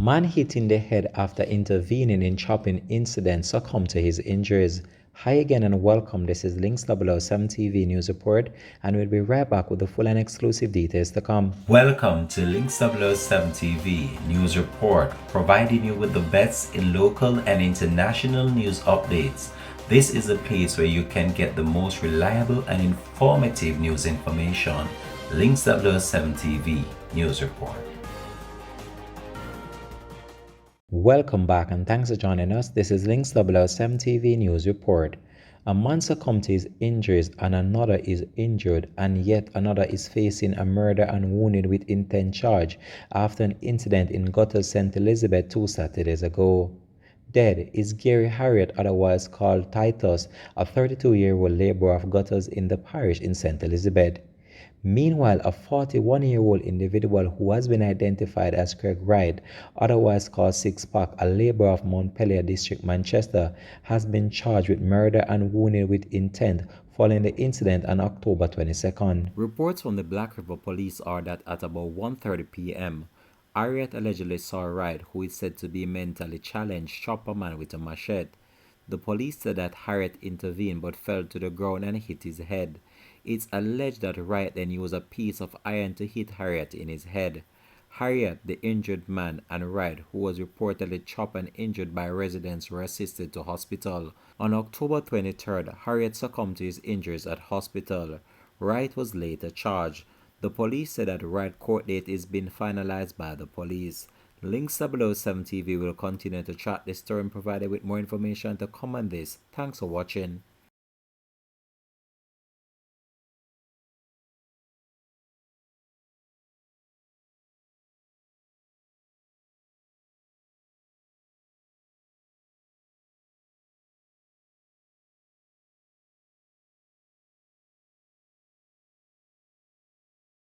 Man hit in the head after intervening in chopping incident succumbed to his injuries. Hi again and welcome. This is Links 007 TV News Report, and we'll be right back with the full and exclusive details to come. Welcome to Links 007 TV News Report, providing you with the best in local and international news updates. This is a place where you can get the most reliable and informative news information. Links 007 TV News Report. Welcome back and thanks for joining us. This is Links 007 TV News Report. A man succumbed to his injuries and another is injured, and yet another is facing a murder and wounded with intent charge after an incident in Gutters, St. Elizabeth 2 Saturdays ago. Dead is Gary Harriet, otherwise called Titus, a 32-year-old laborer of Gutters in the parish in St. Elizabeth. Meanwhile, a 41-year-old individual who has been identified as Craig Wright, otherwise called Six Pack, a laborer of Montpelier District, Manchester, has been charged with murder and wounded with intent following the incident on October 22nd. Reports from the Black River Police are that at about 1:30 p.m., Harriet allegedly saw Wright, who is said to be mentally challenged, chop a man with a machete. The police said that Harriet intervened but fell to the ground and hit his head. It's alleged that Wright then used a piece of iron to hit Harriet in his head. Harriet, the injured man, and Wright, who was reportedly chopped and injured by residents, were assisted to hospital. On October 23rd, Harriet succumbed to his injuries at hospital. Wright was later charged. The police said that Wright court date is being finalized by the police. Links 007 TV will continue to track this story and provide you with more information to come on this. Thanks for watching.